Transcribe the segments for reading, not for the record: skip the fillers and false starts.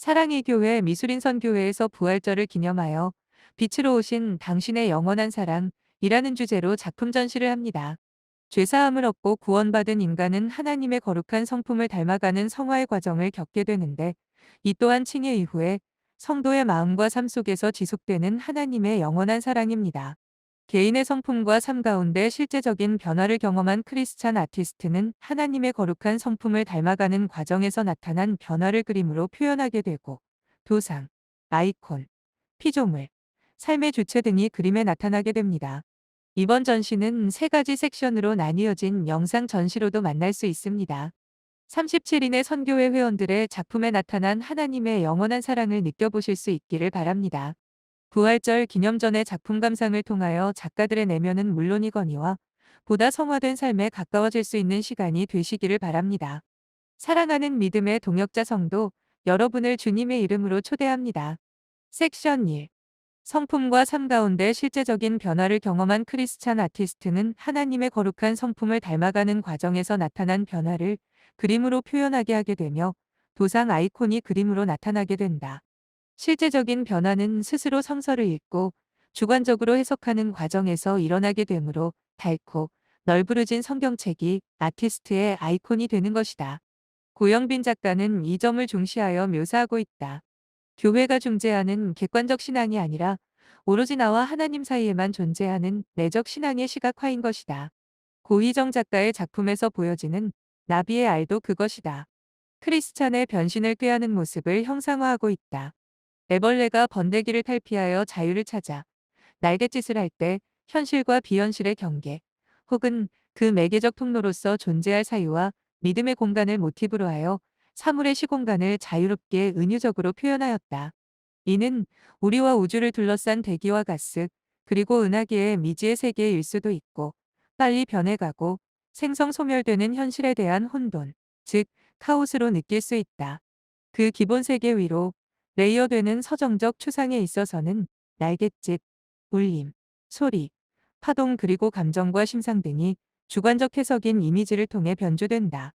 사랑의 교회 미술인선 교회에서 부활절을 기념하여 빛으로 오신 당신의 영원한 사랑이라는 주제로 작품 전시를 합니다. 죄사함을 얻고 구원받은 인간은 하나님의 거룩한 성품을 닮아가는 성화의 과정을 겪게 되는데, 이 또한 칭의 이후에 성도의 마음과 삶 속에서 지속되는 하나님의 영원한 사랑입니다. 개인의 성품과 삶 가운데 실제적인 변화를 경험한 크리스찬 아티스트는 하나님의 거룩한 성품을 닮아가는 과정에서 나타난 변화를 그림으로 표현하게 되고, 도상, 아이콘, 피조물, 삶의 주체 등이 그림에 나타나게 됩니다. 이번 전시는 세 가지 섹션으로 나뉘어진 영상 전시로도 만날 수 있습니다. 37인의 선교회 회원들의 작품에 나타난 하나님의 영원한 사랑을 느껴보실 수 있기를 바랍니다. 부활절 기념전의 작품 감상을 통하여 작가들의 내면은 물론이거니와 보다 성화된 삶에 가까워질 수 있는 시간이 되시기를 바랍니다. 사랑하는 믿음의 동역자 성도, 여러분을 주님의 이름으로 초대합니다. 섹션 1. 성품과 삶 가운데 실제적인 변화를 경험한 크리스찬 아티스트는 하나님의 거룩한 성품을 닮아가는 과정에서 나타난 변화를 그림으로 표현하게 하게 되며, 도상 아이콘이 그림으로 나타나게 된다. 실제적인 변화는 스스로 성서를 읽고 주관적으로 해석하는 과정에서 일어나게 되므로, 닳고 널브러진 성경책이 아티스트의 아이콘이 되는 것이다. 고영빈 작가는 이 점을 중시하여 묘사하고 있다. 교회가 중재하는 객관적 신앙이 아니라 오로지 나와 하나님 사이에만 존재하는 내적 신앙의 시각화인 것이다. 고희정 작가의 작품에서 보여지는 나비의 알도 그것이다. 크리스찬의 변신을 꾀하는 모습을 형상화하고 있다. 애벌레가 번데기를 탈피하여 자유를 찾아 날갯짓을 할 때 현실과 비현실의 경계, 혹은 그 매개적 통로로서 존재할 사유와 믿음의 공간을 모티브로 하여 사물의 시공간을 자유롭게 은유적으로 표현하였다. 이는 우리와 우주를 둘러싼 대기와 가스, 그리고 은하계의 미지의 세계일 수도 있고, 빨리 변해가고 생성 소멸되는 현실에 대한 혼돈, 즉 카오스로 느낄 수 있다. 그 기본 세계 위로 레이어되는 서정적 추상에 있어서는 날갯짓, 울림, 소리, 파동, 그리고 감정과 심상 등이 주관적 해석인 이미지를 통해 변주된다.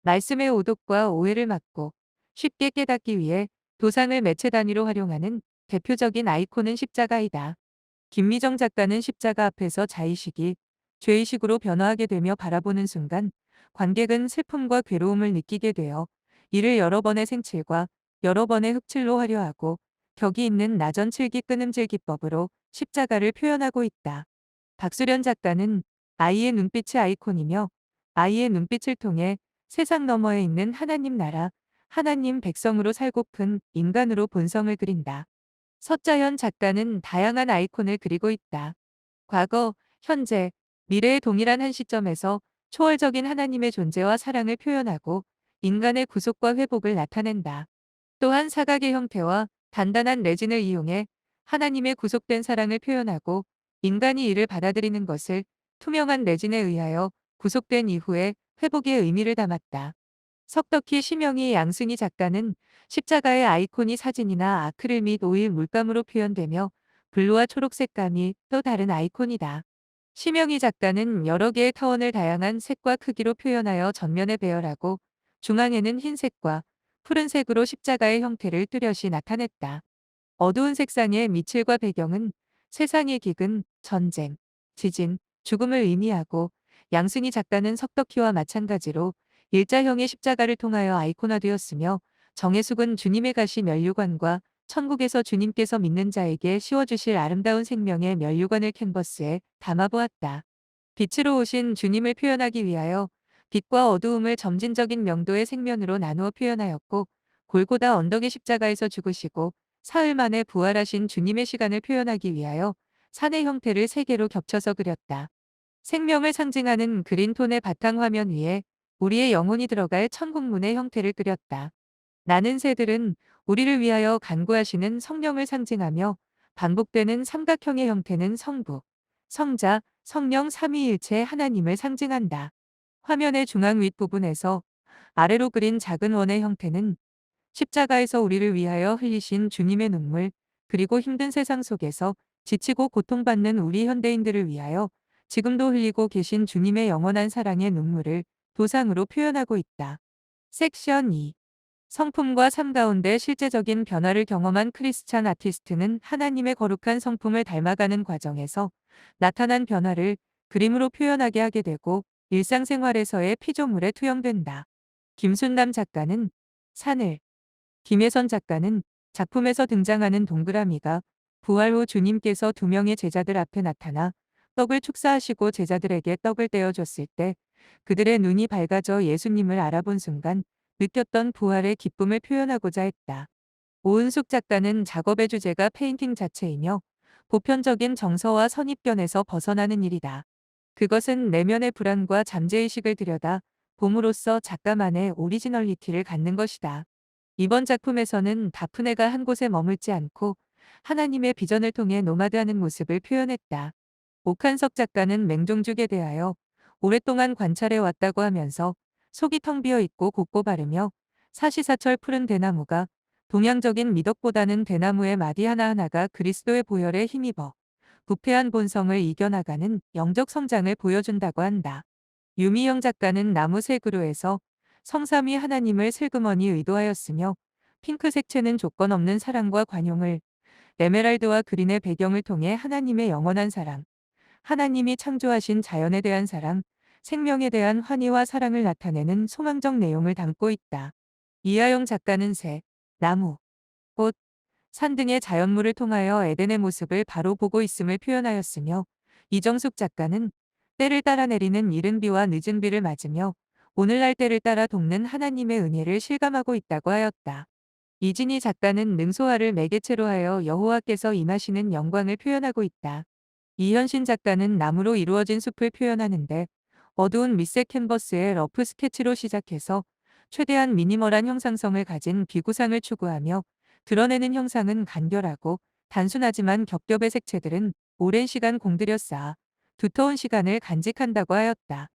말씀의 오독과 오해를 막고 쉽게 깨닫기 위해 도상을 매체 단위로 활용하는 대표적인 아이콘은 십자가이다. 김미정 작가는 십자가 앞에서 자의식이 죄의식으로 변화하게 되며 바라보는 순간 관객은 슬픔과 괴로움을 느끼게 되어, 이를 여러 번의 생칠과 여러 번의 흡칠로 화려하고 격이 있는 나전칠기 끊음질기법으로 십자가를 표현하고 있다. 박수련 작가는 아이의 눈빛이 아이콘이며, 아이의 눈빛을 통해 세상 너머에 있는 하나님 나라, 하나님 백성으로 살고픈 인간으로 본성을 그린다. 서자현 작가는 다양한 아이콘을 그리고 있다. 과거, 현재, 미래의 동일한 한 시점에서 초월적인 하나님의 존재와 사랑을 표현하고 인간의 구속과 회복을 나타낸다. 또한 사각의 형태와 단단한 레진을 이용해 하나님의 구속된 사랑을 표현하고, 인간이 이를 받아들이는 것을 투명한 레진에 의하여 구속된 이후에 회복의 의미를 담았다. 석덕희 심영희 양승희 작가는 십자가의 아이콘이 사진이나 아크릴 및 오일 물감으로 표현되며, 블루와 초록 색감이 또 다른 아이콘이다. 심영희 작가는 여러 개의 타원을 다양한 색과 크기로 표현하여 전면에 배열하고, 중앙에는 흰색과 푸른색으로 십자가의 형태를 뚜렷이 나타냈다. 어두운 색상의 미칠과 배경은 세상의 기근, 전쟁, 지진, 죽음을 의미하고, 양승희 작가는 석덕희와 마찬가지로 일자형의 십자가를 통하여 아이콘화되었으며, 정혜숙은 주님의 가시 면류관과 천국에서 주님께서 믿는 자에게 씌워주실 아름다운 생명의 면류관을 캔버스에 담아보았다. 빛으로 오신 주님을 표현하기 위하여 빛과 어두움을 점진적인 명도의 색면으로 나누어 표현하였고, 골고다 언덕의 십자가에서 죽으시고 사흘 만에 부활하신 주님의 시간을 표현하기 위하여 산의 형태를 세 개로 겹쳐서 그렸다. 생명을 상징하는 그린톤의 바탕화면 위에 우리의 영혼이 들어갈 천국문의 형태를 그렸다. 나는 새들은 우리를 위하여 간구하시는 성령을 상징하며, 반복되는 삼각형의 형태는 성부, 성자, 성령 삼위일체 하나님을 상징한다. 화면의 중앙 윗부분에서 아래로 그린 작은 원의 형태는 십자가에서 우리를 위하여 흘리신 주님의 눈물, 그리고 힘든 세상 속에서 지치고 고통받는 우리 현대인들을 위하여 지금도 흘리고 계신 주님의 영원한 사랑의 눈물을 도상으로 표현하고 있다. 섹션 2. 성품과 삶 가운데 실제적인 변화를 경험한 크리스찬 아티스트는 하나님의 거룩한 성품을 닮아가는 과정에서 나타난 변화를 그림으로 표현하게 하게 되고 일상생활에서의 피조물에 투영된다. 김순남 작가는 산을, 김혜선 작가는 작품에서 등장하는 동그라미가 부활 후 주님께서 두 명의 제자들 앞에 나타나 떡을 축사하시고 제자들에게 떡을 떼어줬을 때 그들의 눈이 밝아져 예수님을 알아본 순간 느꼈던 부활의 기쁨을 표현하고자 했다. 오은숙 작가는 작업의 주제가 페인팅 자체이며 보편적인 정서와 선입견에서 벗어나는 일이다. 그것은 내면의 불안과 잠재의식을 들여다 봄으로써 작가만의 오리지널리티를 갖는 것이다. 이번 작품에서는 다프네가 한 곳에 머물지 않고 하나님의 비전을 통해 노마드하는 모습을 표현했다. 옥한석 작가는 맹종죽에 대하여 오랫동안 관찰해 왔다고 하면서 속이 텅 비어 있고 곡고 바르며 사시사철 푸른 대나무가 동양적인 미덕보다는 대나무의 마디 하나하나가 그리스도의 보혈에 힘입어 부패한 본성을 이겨나가는 영적 성장을 보여준다고 한다. 유미영 작가는 나무 색으로에서 성삼위 하나님을 슬그머니 의도하였으며 핑크 색채는 조건 없는 사랑과 관용을, 에메랄드와 그린의 배경을 통해 하나님의 영원한 사랑, 하나님이 창조하신 자연에 대한 사랑, 생명에 대한 환희와 사랑을 나타내는 소망적 내용을 담고 있다. 이하영 작가는 새, 나무, 꽃, 산 등의 자연물을 통하여 에덴의 모습을 바로 보고 있음을 표현하였으며 이정숙 작가는 때를 따라 내리는 이른 비와 늦은 비를 맞으며 오늘날 때를 따라 돕는 하나님의 은혜를 실감하고 있다고 하였다. 이진희 작가는 능소화를 매개체로 하여 여호와께서 임하시는 영광을 표현하고 있다. 이현신 작가는 나무로 이루어진 숲을 표현하는데 어두운 밑색 캔버스에 러프 스케치로 시작해서 최대한 미니멀한 형상성을 가진 비구상을 추구하며 드러내는 형상은 간결하고 단순하지만 겹겹의 색채들은 오랜 시간 공들여 쌓아 두터운 시간을 간직한다고 하였다.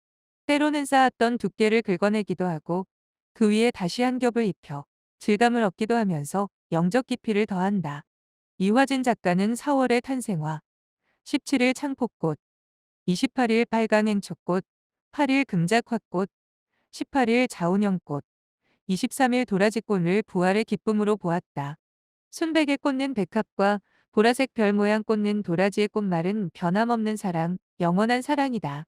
때로는 쌓았던 두께를 긁어내기도 하고 그 위에 다시 한 겹을 입혀 질감을 얻기도 하면서 영적 깊이를 더한다. 이화진 작가는 4월의 탄생화, 17일 창포꽃, 28일 빨강 행초꽃, 8일 금작화꽃, 18일 자운형꽃, 23일 도라지꽃을 부활의 기쁨으로 보았다. 순백에 꽂는 백합과 보라색 별 모양 꽂는 도라지의 꽃말은 변함없는 사랑, 영원한 사랑이다.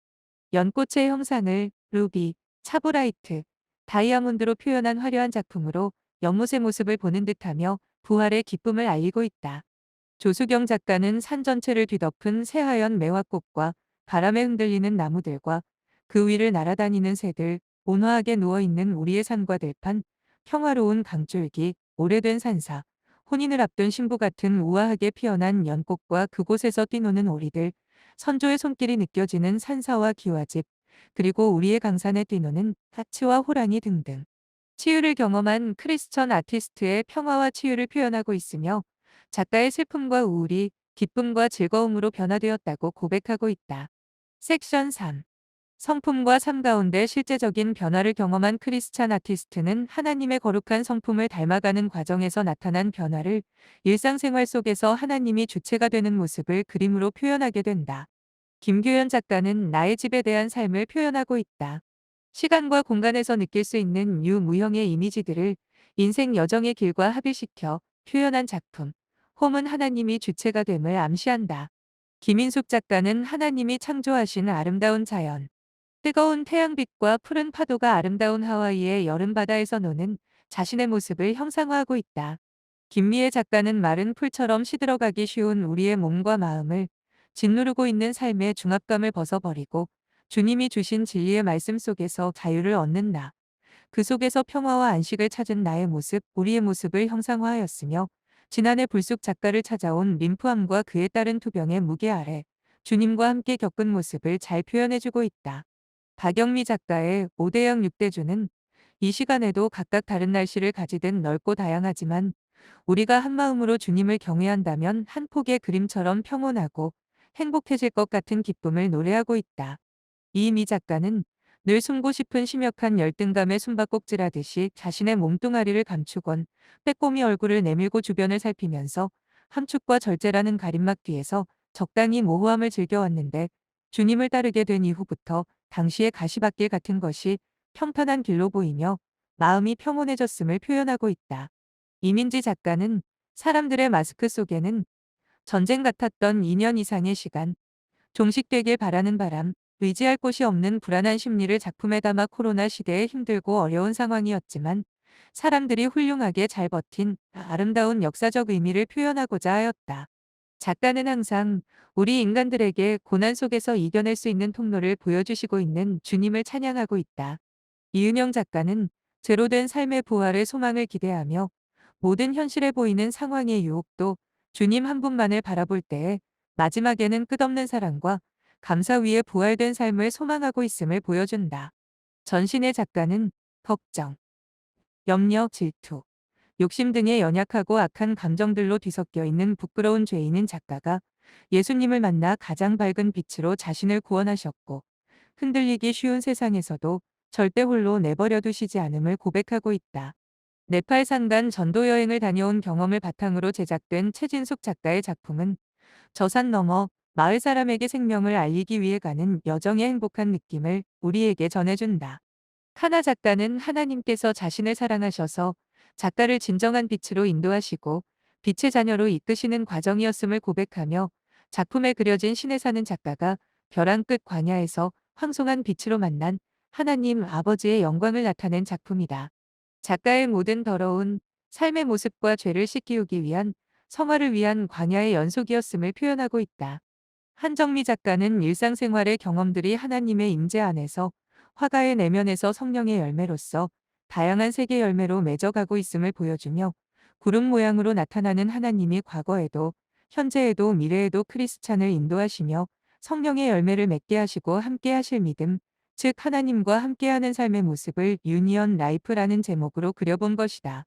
연꽃의 형상을 루비, 차보라이트, 다이아몬드로 표현한 화려한 작품으로 연못의 모습을 보는 듯하며 부활의 기쁨을 알리고 있다. 조수경 작가는 산 전체를 뒤덮은 새하얀 매화꽃과 바람에 흔들리는 나무들과 그 위를 날아다니는 새들, 온화하게 누워있는 우리의 산과 들판, 평화로운 강줄기, 오래된 산사, 혼인을 앞둔 신부 같은 우아하게 피어난 연꽃과 그곳에서 뛰노는 오리들, 선조의 손길이 느껴지는 산사와 기와집, 그리고 우리의 강산에 뛰노는 까치와 호랑이 등등. 치유를 경험한 크리스천 아티스트의 평화와 치유를 표현하고 있으며 작가의 슬픔과 우울이 기쁨과 즐거움으로 변화되었다고 고백하고 있다. 섹션 3. 성품과 삶 가운데 실제적인 변화를 경험한 크리스찬 아티스트는 하나님의 거룩한 성품을 닮아가는 과정에서 나타난 변화를 일상생활 속에서 하나님이 주체가 되는 모습을 그림으로 표현하게 된다. 김규현 작가는 나의 집에 대한 삶을 표현하고 있다. 시간과 공간에서 느낄 수 있는 유무형의 이미지들을 인생 여정의 길과 합일시켜 표현한 작품. 홈은 하나님이 주체가 됨을 암시한다. 김인숙 작가는 하나님이 창조하신 아름다운 자연. 뜨거운 태양빛과 푸른 파도가 아름다운 하와이의 여름 바다에서 노는 자신의 모습을 형상화하고 있다. 김미애 작가는 마른 풀처럼 시들어가기 쉬운 우리의 몸과 마음을 짓누르고 있는 삶의 중압감을 벗어버리고 주님이 주신 진리의 말씀 속에서 자유를 얻는다. 그 속에서 평화와 안식을 찾은 나의 모습, 우리의 모습을 형상화하였으며 지난해 불쑥 작가를 찾아온 림프암과 그에 따른 투병의 무게 아래 주님과 함께 겪은 모습을 잘 표현해주고 있다. 박영미 작가의 5대양 6대주는 이 시간에도 각각 다른 날씨를 가지든 넓고 다양하지만 우리가 한마음으로 주님을 경외한다면 한 폭의 그림처럼 평온하고 행복해질 것 같은 기쁨을 노래하고 있다. 이미 작가는 늘 숨고 싶은 심역한 열등감에 숨바꼭질하듯이 자신의 몸뚱아리를 감추곤 빼꼼히 얼굴을 내밀고 주변을 살피면서 함축과 절제라는 가림막 뒤에서 적당히 모호함을 즐겨왔는데 주님을 따르게 된 이후부터 당시의 가시밭길 같은 것이 평탄한 길로 보이며 마음이 평온해졌음을 표현하고 있다. 이민지 작가는 사람들의 마스크 속에는 전쟁 같았던 2년 이상의 시간, 종식되길 바라는 바람, 의지할 곳이 없는 불안한 심리를 작품에 담아 코로나 시대에 힘들고 어려운 상황이었지만 사람들이 훌륭하게 잘 버틴 아름다운 역사적 의미를 표현하고자 하였다. 작가는 항상 우리 인간들에게 고난 속에서 이겨낼 수 있는 통로를 보여주시고 있는 주님을 찬양하고 있다. 이은영 작가는 제로된 삶의 부활의 소망을 기대하며 모든 현실에 보이는 상황의 유혹도 주님 한 분만을 바라볼 때에 마지막에는 끝없는 사랑과 감사 위에 부활된 삶을 소망하고 있음을 보여준다. 전신의 작가는 걱정, 염려, 질투, 욕심 등의 연약하고 악한 감정들로 뒤섞여 있는 부끄러운 죄인인 작가가 예수님을 만나 가장 밝은 빛으로 자신을 구원하셨고 흔들리기 쉬운 세상에서도 절대 홀로 내버려 두시지 않음을 고백하고 있다. 네팔 산간 전도 여행을 다녀온 경험을 바탕으로 제작된 최진숙 작가의 작품은 저 산 너머 마을 사람에게 생명을 알리기 위해 가는 여정의 행복한 느낌을 우리에게 전해준다. 카나 작가는 하나님께서 자신을 사랑하셔서 작가를 진정한 빛으로 인도하시고 빛의 자녀로 이끄시는 과정이었음을 고백하며 작품에 그려진 신에 사는 작가가 벼랑 끝 광야에서 황송한 빛으로 만난 하나님 아버지의 영광을 나타낸 작품이다. 작가의 모든 더러운 삶의 모습과 죄를 씻기우기 위한 성화를 위한 광야의 연속이었음을 표현하고 있다. 한정미 작가는 일상생활의 경험들이 하나님의 임재 안에서 화가의 내면에서 성령의 열매로서 다양한 세계 열매로 맺어가고 있음을 보여주며 구름 모양으로 나타나는 하나님이 과거에도 현재에도 미래에도 크리스찬을 인도하시며 성령의 열매를 맺게 하시고 함께 하실 믿음, 즉 하나님과 함께하는 삶의 모습을 유니언 라이프라는 제목으로 그려본 것이다.